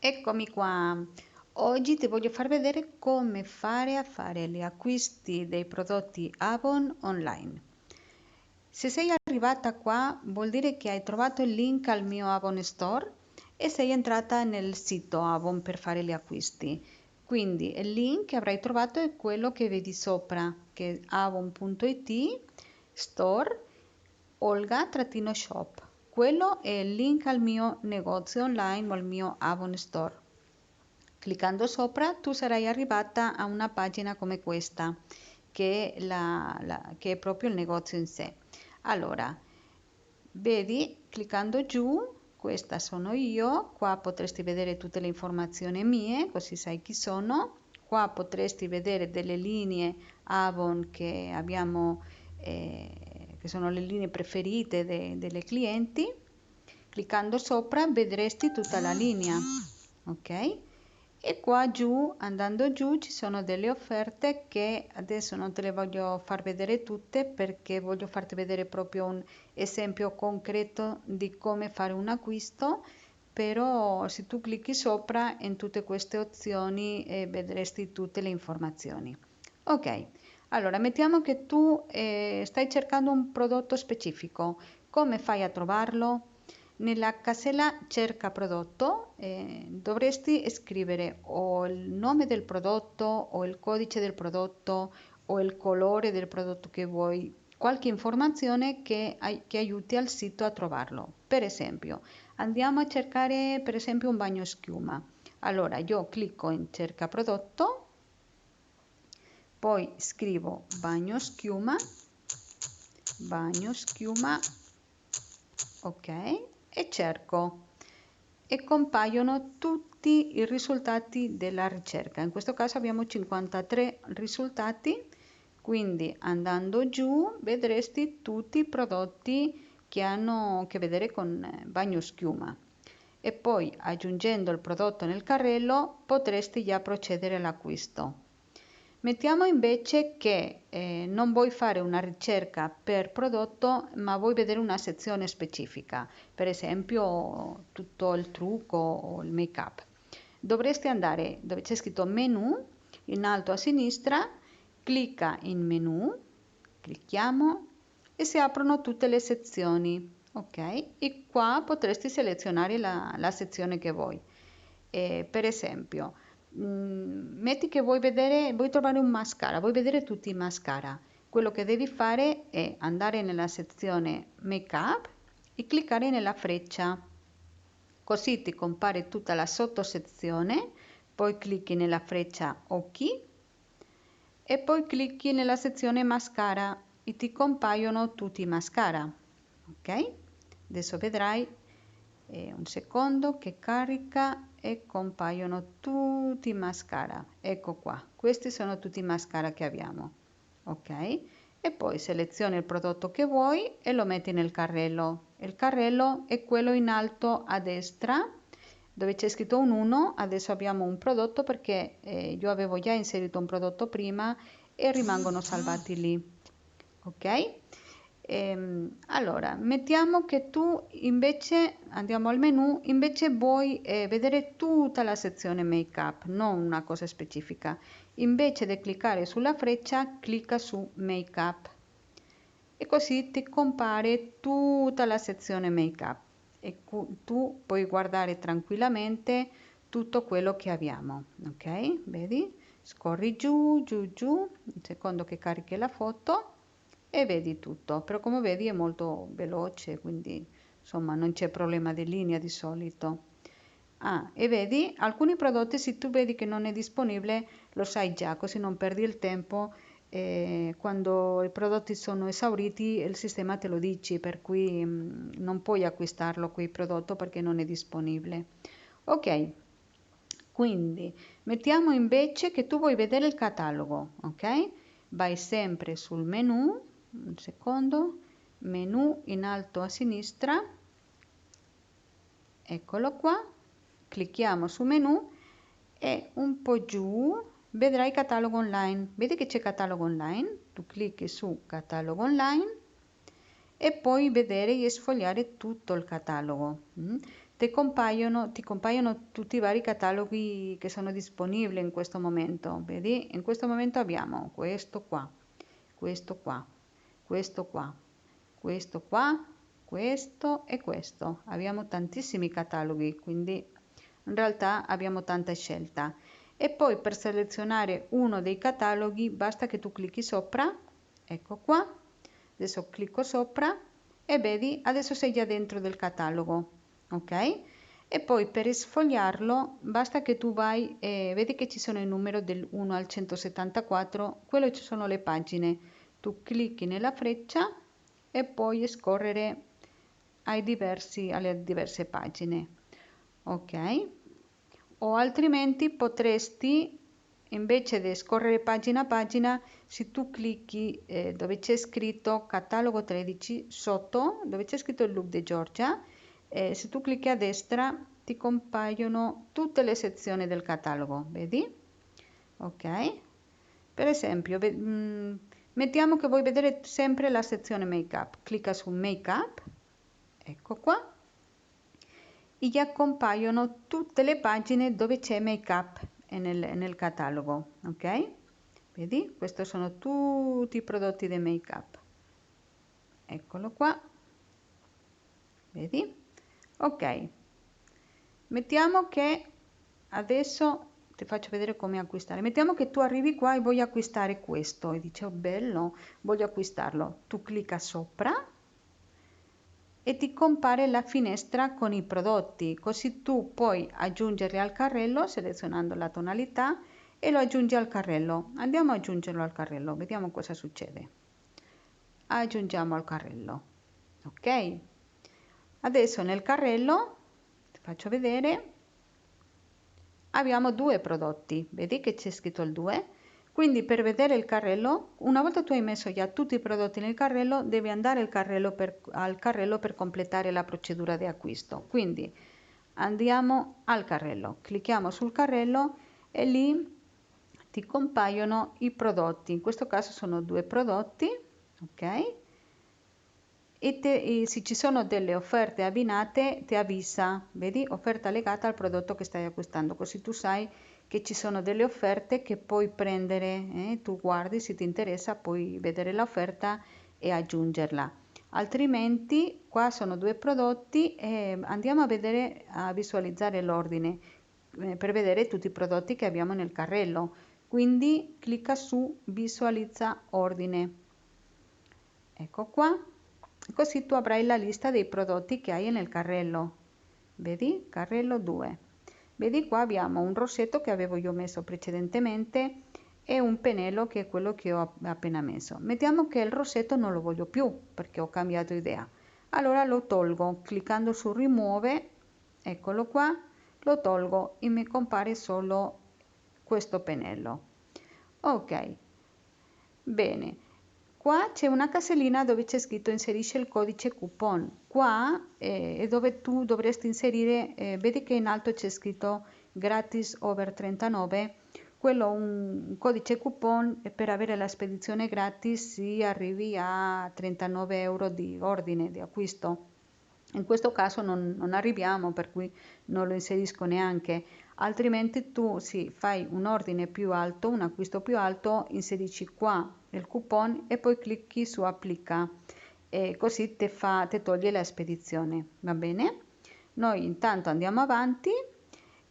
Eccomi qua. Oggi ti voglio far vedere come fare a fare gli acquisti dei prodotti Avon online. Se sei arrivata qua, vuol dire che hai trovato il link al mio Avon Store e sei entrata nel sito Avon per fare gli acquisti. Quindi il link che avrai trovato è quello che vedi sopra, che è avon.it store Olga-shop. Quello è il link al mio negozio online o al mio Avon Store. Cliccando sopra tu sarai arrivata a una pagina come questa, che che è proprio il negozio in sé. Allora, vedi, cliccando giù, questa sono io, qua potresti vedere tutte le informazioni mie, così sai chi sono. Qua potresti vedere delle linee Avon che abbiamo, che sono le linee preferite delle clienti. Cliccando sopra vedresti tutta la linea, ok? E qua giù, andando giù, ci sono delle offerte che adesso non te le voglio far vedere tutte perché voglio farti vedere proprio un esempio concreto di come fare un acquisto. Però se tu clicchi sopra in tutte queste opzioni vedresti tutte le informazioni. Ok, allora mettiamo che tu stai cercando un prodotto specifico. Come fai a trovarlo? Nella casella cerca prodotto dovresti scrivere o il nome del prodotto o il codice del prodotto o il colore del prodotto che vuoi, qualche informazione che aiuti al sito a trovarlo. Per esempio, andiamo a cercare per esempio un bagno schiuma. Allora io clicco in cerca prodotto, poi scrivo bagno schiuma, ok, e cerco e compaiono tutti i risultati della ricerca. In questo caso abbiamo 53 risultati, quindi andando giù vedresti tutti i prodotti che hanno a che vedere con bagno schiuma e poi aggiungendo il prodotto nel carrello potresti già procedere all'acquisto. Mettiamo invece che non vuoi fare una ricerca per prodotto, ma vuoi vedere una sezione specifica, per esempio tutto il trucco o il make up. Dovresti andare dove c'è scritto menu, in alto a sinistra, clicca in menu, clicchiamo e si aprono tutte le sezioni, ok? E qua potresti selezionare la sezione che vuoi. Per esempio, metti che vuoi trovare un mascara, vuoi vedere tutti i mascara. Quello che devi fare è andare nella sezione make up e cliccare nella freccia, così ti compare tutta la sottosezione, poi clicchi nella freccia occhi e poi clicchi nella sezione mascara e ti compaiono tutti i mascara, ok? Adesso vedrai un secondo che carica e compaiono tutti i mascara. Ecco qua, questi sono tutti i mascara che abbiamo, ok? E poi selezioni il prodotto che vuoi e lo metti nel carrello. Il carrello è quello in alto a destra dove c'è scritto un 1. Adesso abbiamo un prodotto perché io avevo già inserito un prodotto prima e rimangono salvati lì, ok? Allora, mettiamo che tu invece, andiamo al menu, invece vuoi vedere tutta la sezione make up, non una cosa specifica. Invece di cliccare sulla freccia, clicca su make up e così ti compare tutta la sezione make up e tu puoi guardare tranquillamente tutto quello che abbiamo, ok? Vedi? Scorri giù, giù, giù, un secondo che carichi la foto e vedi tutto, però come vedi è molto veloce, quindi insomma non c'è problema di linea di solito. Ah, e vedi, alcuni prodotti se tu vedi che non è disponibile lo sai già, così non perdi il tempo. Quando i prodotti sono esauriti il sistema te lo dice, per cui non puoi acquistarlo quel prodotto perché non è disponibile. Ok, quindi mettiamo invece che tu vuoi vedere il catalogo, ok? Vai sempre sul menu, un secondo, menu in alto a sinistra, eccolo qua, clicchiamo su menu e un po' giù vedrai catalogo online. Vedi che c'è catalogo online? Tu clicchi su catalogo online e puoi vedere e sfogliare tutto il catalogo. ti compaiono tutti i vari cataloghi che sono disponibili in questo momento. Vedi? In questo momento abbiamo questo qua, questo qua, questo qua, questo qua, questo e questo. Abbiamo tantissimi cataloghi, quindi in realtà abbiamo tanta scelta. E poi per selezionare uno dei cataloghi basta che tu clicchi sopra, ecco qua, adesso clicco sopra e vedi, adesso sei già dentro del catalogo, ok? E poi per sfogliarlo basta che tu vai e vedi che ci sono i numeri del 1 al 174, quello ci sono le pagine. Tu clicchi nella freccia e puoi scorrere alle diverse pagine, ok? O altrimenti potresti, invece di scorrere pagina a pagina, se tu clicchi dove c'è scritto catalogo 13, sotto dove c'è scritto il look di Georgia, se tu clicchi a destra ti compaiono tutte le sezioni del catalogo, vedi? Ok? Per esempio, mettiamo che vuoi vedere sempre la sezione make up, clicca su make up, ecco qua, e gli compaiono tutte le pagine dove c'è make up nel catalogo, ok? Vedi? Questi sono tutti i prodotti di make up, eccolo qua, vedi? Ok, mettiamo che adesso ti faccio vedere come acquistare. Mettiamo che tu arrivi qua e vuoi acquistare questo e dici, oh bello, voglio acquistarlo. Tu clicca sopra e ti compare la finestra con i prodotti, così tu puoi aggiungerli al carrello selezionando la tonalità e lo aggiungi al carrello. Andiamo ad aggiungerlo al carrello, vediamo cosa succede. Aggiungiamo al carrello, ok? Adesso nel carrello, ti faccio vedere, abbiamo due prodotti, vedi che c'è scritto il 2, quindi per vedere il carrello, una volta tu hai messo già tutti i prodotti nel carrello, devi andare al carrello per completare la procedura di acquisto. Quindi andiamo al carrello, clicchiamo sul carrello e lì ti compaiono i prodotti, in questo caso sono due prodotti, ok? E se ci sono delle offerte abbinate ti avvisa, vedi, offerta legata al prodotto che stai acquistando, così tu sai che ci sono delle offerte che puoi prendere, tu guardi se ti interessa, puoi vedere l'offerta e aggiungerla. Altrimenti qua sono due prodotti e andiamo a vedere, a visualizzare l'ordine per vedere tutti i prodotti che abbiamo nel carrello. Quindi clicca su visualizza ordine. Ecco qua, così tu avrai la lista dei prodotti che hai nel carrello. Vedi? Carrello 2. Vedi qua abbiamo un rossetto che avevo io messo precedentemente e un pennello che è quello che ho appena messo. Mettiamo che il rossetto non lo voglio più perché ho cambiato idea. Allora lo tolgo cliccando su rimuove, eccolo qua, lo tolgo e mi compare solo questo pennello. Ok, bene. Qua c'è una casellina dove c'è scritto inserisce il codice coupon. Qua è dove tu dovresti inserire, vedi che in alto c'è scritto gratis over 39, quello un codice coupon per avere la spedizione gratis si arrivi a 39 euro di ordine di acquisto. In questo caso non arriviamo, per cui non lo inserisco neanche, altrimenti tu fai un ordine più alto, un acquisto più alto, inserisci qua il coupon e poi clicchi su applica e così ti toglie la spedizione, va bene? Noi intanto andiamo avanti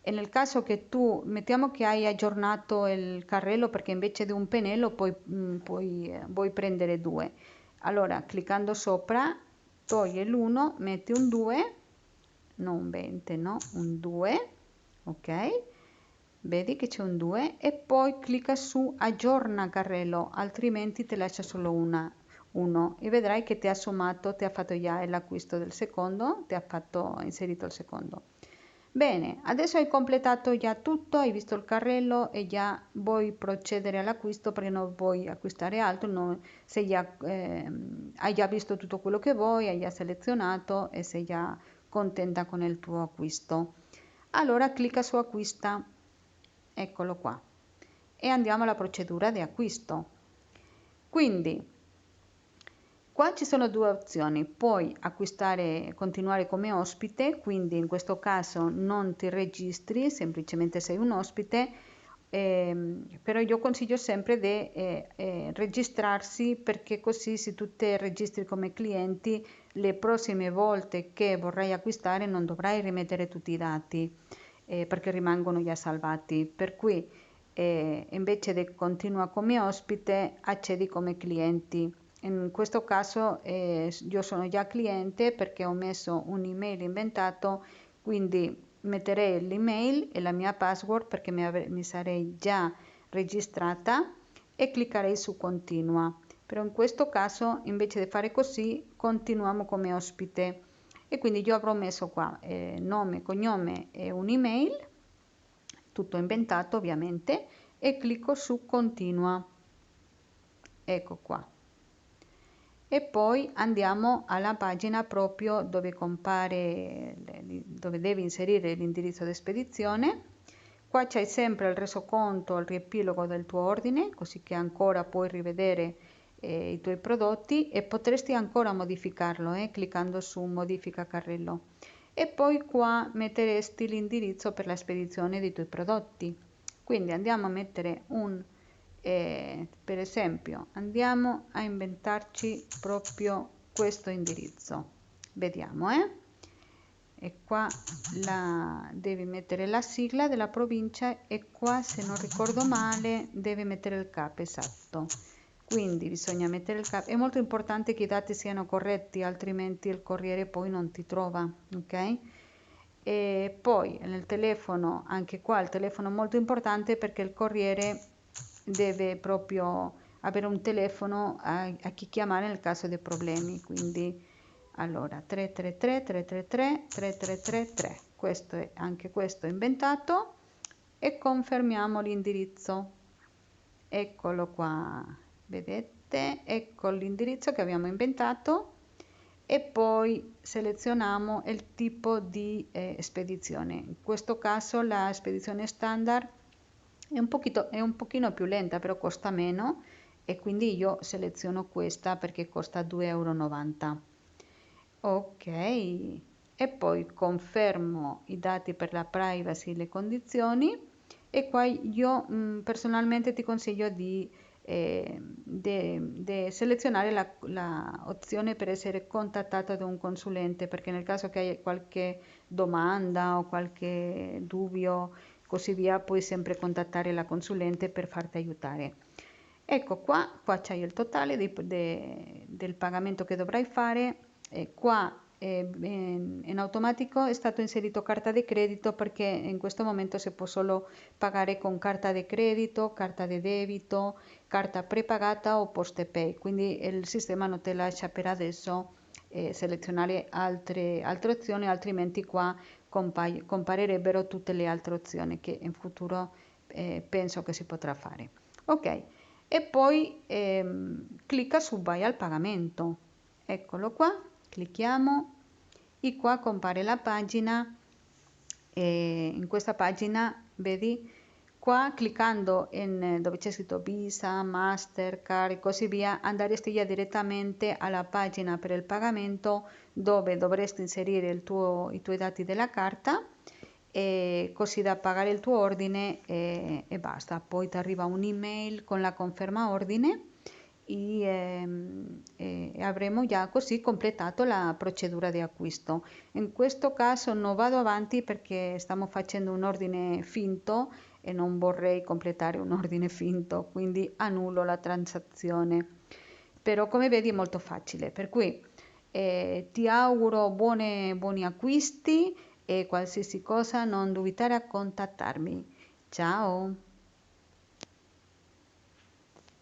e nel caso che tu, mettiamo che hai aggiornato il carrello perché invece di un pennello vuoi prendere due, allora cliccando sopra toglie l'1, metti un 2, non 20, no, un 2, ok? Vedi che c'è un 2 e poi clicca su aggiorna carrello, altrimenti ti lascia solo 1 e vedrai che ti ha sommato, ti ha fatto già l'acquisto del secondo, ti ha inserito il secondo. Bene, adesso hai completato già tutto, hai visto il carrello e già vuoi procedere all'acquisto perché non vuoi acquistare altro, hai già visto tutto quello che vuoi, hai già selezionato e sei già contenta con il tuo acquisto. Allora clicca su acquista, eccolo qua, e andiamo alla procedura di acquisto. Quindi Qua ci sono due opzioni: puoi acquistare, continuare come ospite, quindi in questo caso non ti registri, semplicemente sei un ospite, però io consiglio sempre di registrarsi, perché così se tu ti registri come clienti, le prossime volte che vorrai acquistare non dovrai rimettere tutti i dati, perché rimangono già salvati. Per cui invece di continua come ospite, accedi come clienti. In questo caso io sono già cliente perché ho messo un'email inventato, quindi metterei l'email e la mia password perché mi sarei già registrata, e cliccherei su continua. Però in questo caso, invece di fare così, continuiamo come ospite, e quindi io avrò messo qua nome, cognome e un'email, tutto inventato ovviamente, e clicco su continua. Ecco qua. E poi andiamo alla pagina proprio dove compare, dove devi inserire l'indirizzo di spedizione. Qua c'hai sempre il resoconto, il riepilogo del tuo ordine, così che ancora puoi rivedere i tuoi prodotti, e potresti ancora modificarlo cliccando su modifica carrello. E poi qua metteresti l'indirizzo per la spedizione dei tuoi prodotti. Quindi andiamo a mettere per esempio, andiamo a inventarci proprio questo indirizzo. Vediamo, e qua devi mettere la sigla della provincia, e qua, se non ricordo male, devi mettere il CAP, esatto. Quindi bisogna mettere il CAP. È molto importante che i dati siano corretti, altrimenti il corriere poi non ti trova, ok? E poi nel telefono, anche qua il telefono è molto importante, perché il corriere deve proprio avere un telefono a chi chiamare nel caso di problemi. Quindi allora 333 333 3333, questo è, anche questo è inventato, e confermiamo l'indirizzo. Eccolo qua, vedete, ecco l'indirizzo che abbiamo inventato. E poi selezioniamo il tipo di spedizione. In questo caso la spedizione standard è un pochino più lenta, però costa meno, e quindi io seleziono questa perché costa 2,90 euro. Ok, e poi confermo i dati per la privacy e le condizioni, e qua io personalmente ti consiglio di selezionare la opzione per essere contattato da un consulente, perché nel caso che hai qualche domanda o qualche dubbio, così via, puoi sempre contattare la consulente per farti aiutare. Ecco qua c'hai il totale del pagamento che dovrai fare. Qua in automatico è stato inserito carta di credito, perché in questo momento si può solo pagare con carta di credito, carta di debito, carta prepagata o Postepay, quindi il sistema non ti lascia per adesso selezionare altre opzioni, altrimenti qua comparirebbero tutte le altre opzioni che in futuro penso che si potrà fare. Ok, e poi clicca su vai al pagamento. Eccolo qua, clicchiamo, e qua compare la pagina, e in questa pagina vedi qua, cliccando dove c'è scritto Visa, Mastercard e così via, andresti già direttamente alla pagina per il pagamento, dove dovresti inserire i tuoi dati della carta, e così da pagare il tuo ordine, e basta. Poi ti arriva un'email con la conferma ordine, e avremo già così completato la procedura di acquisto. In questo caso non vado avanti perché stiamo facendo un ordine finto e non vorrei completare un ordine finto, quindi annullo la transazione. Però come vedi è molto facile, per cui ti auguro buoni acquisti, e qualsiasi cosa non dubitare a contattarmi. Ciao!